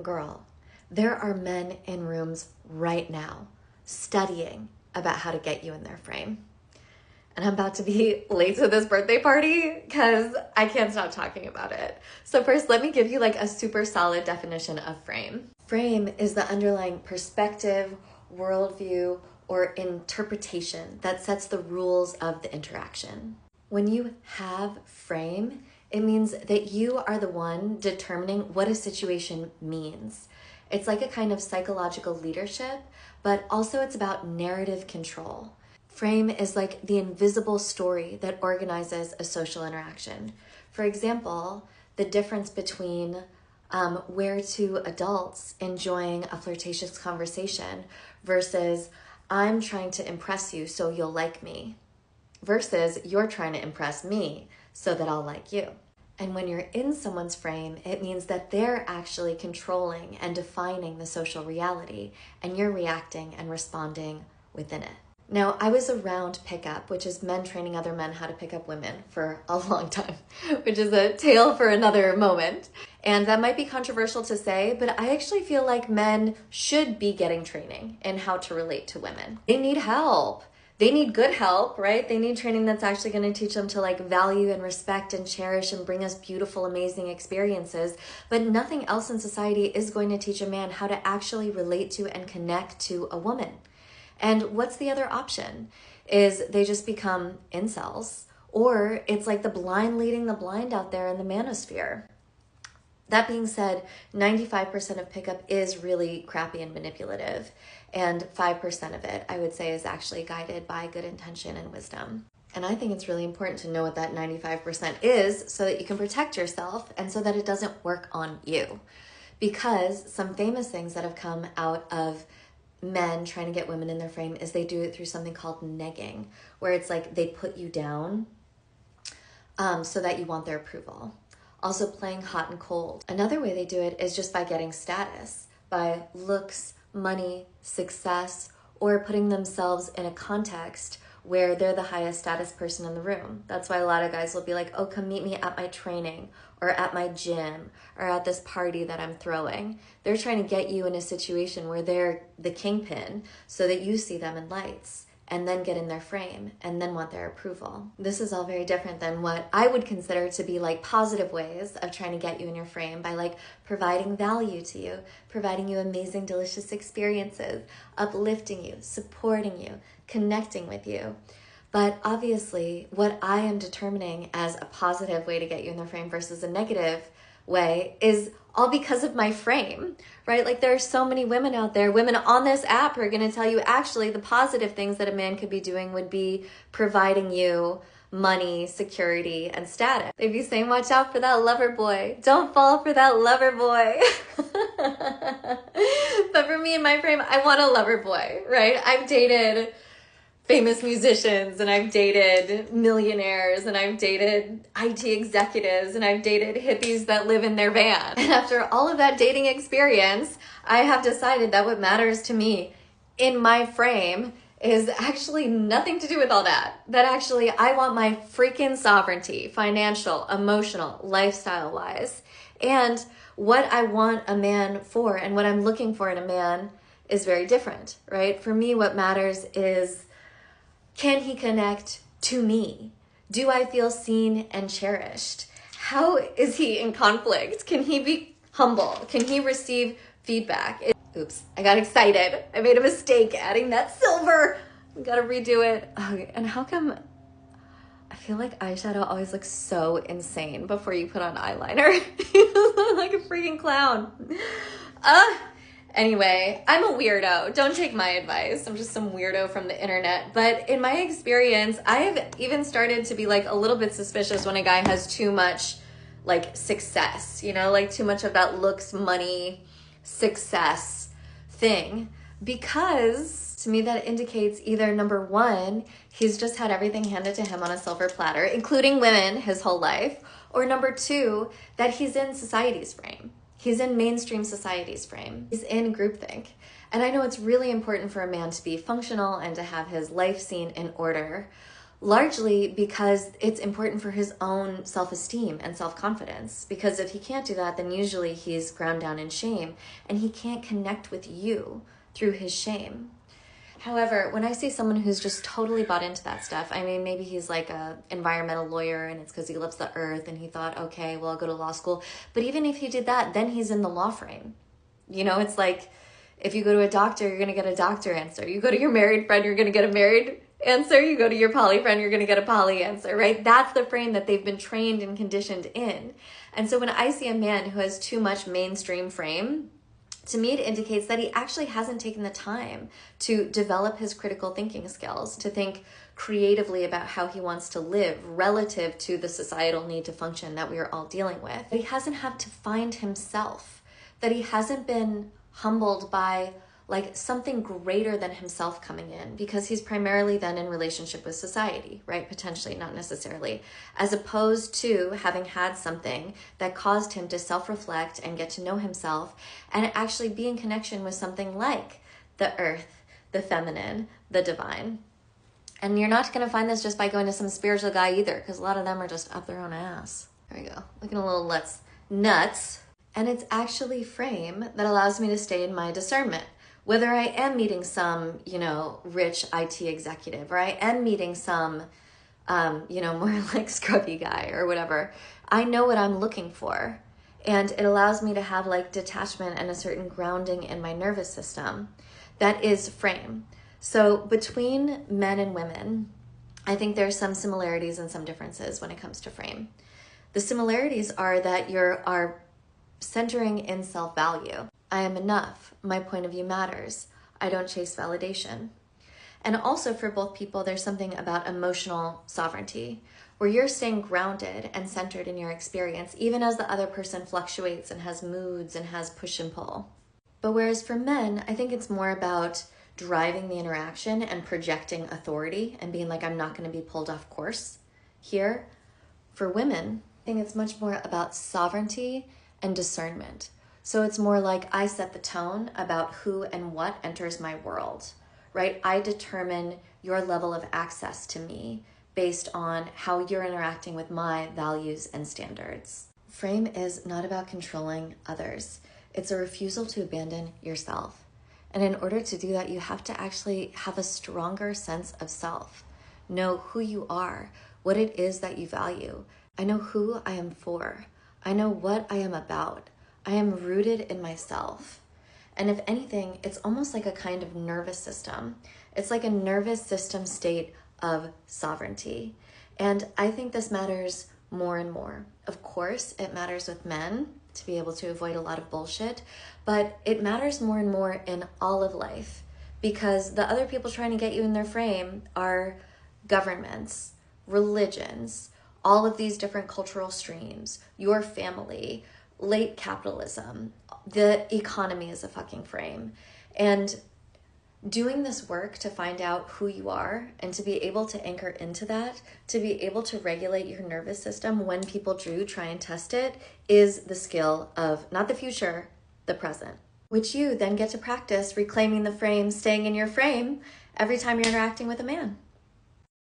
Girl, there are men in rooms right now studying about how to get you in their frame. And I'm about to be late to this birthday party because I can't stop talking about it. So first, let me give you like a super solid definition of frame. Frame is the underlying perspective, worldview, or interpretation that sets the rules of the interaction. When you have frame, it means that you are the one determining what a situation means. It's like a kind of psychological leadership, but also it's about narrative control. Frame is like the invisible story that organizes a social interaction. For example, the difference between where two adults enjoying a flirtatious conversation versus I'm trying to impress you so you'll like me, versus you're trying to impress me so that I'll like you. And when you're in someone's frame, it means that they're actually controlling and defining the social reality, and you're reacting and responding within it. Now, I was around pickup, which is men training other men how to pick up women, for a long time, which is a tale for another moment. And that might be controversial to say, but I actually feel like men should be getting training in how to relate to women. They need help. They need good help, right? They need training that's actually going to teach them to like value and respect and cherish and bring us beautiful, amazing experiences. But nothing else in society is going to teach a man how to actually relate to and connect to a woman. And what's the other option? Is they just become incels, or it's like the blind leading the blind out there in the manosphere. That being said, 95% of pickup is really crappy and manipulative, and 5% of it, I would say, is actually guided by good intention and wisdom. And I think it's really important to know what that 95% is so that you can protect yourself and so that it doesn't work on you. Because some famous things that have come out of men trying to get women in their frame is they do it through something called negging, where it's like they put you down so that you want their approval. Also playing hot and cold. Another way they do it is just by getting status, by looks, money, success, or putting themselves in a context where they're the highest status person in the room. That's why a lot of guys will be like, oh, come meet me at my training or at my gym or at this party that I'm throwing. They're trying to get you in a situation where they're the kingpin so that you see them in lights and then get in their frame and then want their approval. This is all very different than what I would consider to be like positive ways of trying to get you in your frame by like providing value to you, providing you amazing, delicious experiences, uplifting you, supporting you, connecting with you. But obviously, what I am determining as a positive way to get you in the frame versus a negative way is all because of my frame, right? Like there are so many women out there, women on this app are going to tell you actually the positive things that a man could be doing would be providing you money, security, and status. They'd be saying, watch out for that lover boy. Don't fall for that lover boy. But for me in my frame, I want a lover boy, right? I've dated famous musicians and I've dated millionaires and I've dated IT executives and I've dated hippies that live in their van. And after all of that dating experience, I have decided that what matters to me in my frame is actually nothing to do with all that. That actually I want my freaking sovereignty, financial, emotional, lifestyle-wise. And what I want a man for and what I'm looking for in a man is very different, right? For me, what matters is, can he connect to me? Do I feel seen and cherished? How is he in conflict? Can he be humble? Can he receive feedback? Oops, I got excited. I made a mistake adding that silver. We gotta redo it. Okay, and how come I feel like eyeshadow always looks so insane before you put on eyeliner? You look like a freaking clown. Anyway, I'm a weirdo. Don't take my advice. I'm just some weirdo from the internet. But in my experience, I have even started to be like a little bit suspicious when a guy has too much like success, you know, like too much of that looks, money, success thing. Because to me that indicates either number one, he's just had everything handed to him on a silver platter, including women his whole life, or number two, that he's in society's frame. He's in mainstream society's frame. He's in groupthink. And I know it's really important for a man to be functional and to have his life scene in order. largely because it's important for his own self-esteem and self-confidence. Because if he can't do that, then usually he's ground down in shame and he can't connect with you through his shame. However, when I see someone who's just totally bought into that stuff, I mean, maybe he's like a environmental lawyer and it's because he loves the earth and he thought, okay, well, I'll go to law school. But even if he did that, then he's in the law frame. You know, it's like if you go to a doctor, you're going to get a doctor answer. You go to your married friend, you're going to get a married answer. You go to your poly friend, you're going to get a poly answer, right? That's the frame that they've been trained and conditioned in. And so when I see a man who has too much mainstream frame, to me, it indicates that he actually hasn't taken the time to develop his critical thinking skills, to think creatively about how he wants to live relative to the societal need to function that we are all dealing with. He hasn't had to find himself, that he hasn't been humbled by like something greater than himself coming in, because he's primarily then in relationship with society, right? Potentially, not necessarily, as opposed to having had something that caused him to self-reflect and get to know himself and actually be in connection with something like the earth, the feminine, the divine. And you're not going to find this just by going to some spiritual guy either, because a lot of them are just up their own ass. There you go, looking a little nuts. And it's actually frame that allows me to stay in my discernment. Whether I am meeting some, rich IT executive, or I am meeting some, more like scrubby guy or whatever, I know what I'm looking for. And it allows me to have like detachment and a certain grounding in my nervous system. That is frame. So between men and women, I think there's some similarities and some differences when it comes to frame. The similarities are that you are centering in self-value. I am enough. My point of view matters. I don't chase validation. And also for both people, there's something about emotional sovereignty, where you're staying grounded and centered in your experience, even as the other person fluctuates and has moods and has push and pull. But whereas for men, I think it's more about driving the interaction and projecting authority and being like, I'm not going to be pulled off course. Here, for women, I think it's much more about sovereignty and discernment. So it's more like I set the tone about who and what enters my world, right? I determine your level of access to me based on how you're interacting with my values and standards. Frame is not about controlling others. It's a refusal to abandon yourself. And in order to do that, you have to actually have a stronger sense of self. Know who you are, what it is that you value. I know who I am for. I know what I am about. I am rooted in myself. And if anything, it's almost like a kind of nervous system. It's like a nervous system state of sovereignty. And I think this matters more and more. Of course, it matters with men to be able to avoid a lot of bullshit, but it matters more and more in all of life, because the other people trying to get you in their frame are governments, religions, all of these different cultural streams, your family, late capitalism, the economy is a fucking frame. And doing this work to find out who you are and to be able to anchor into that, to be able to regulate your nervous system when people do try and test it, is the skill of not the future, the present, which you then get to practice reclaiming the frame, staying in your frame every time you're interacting with a man.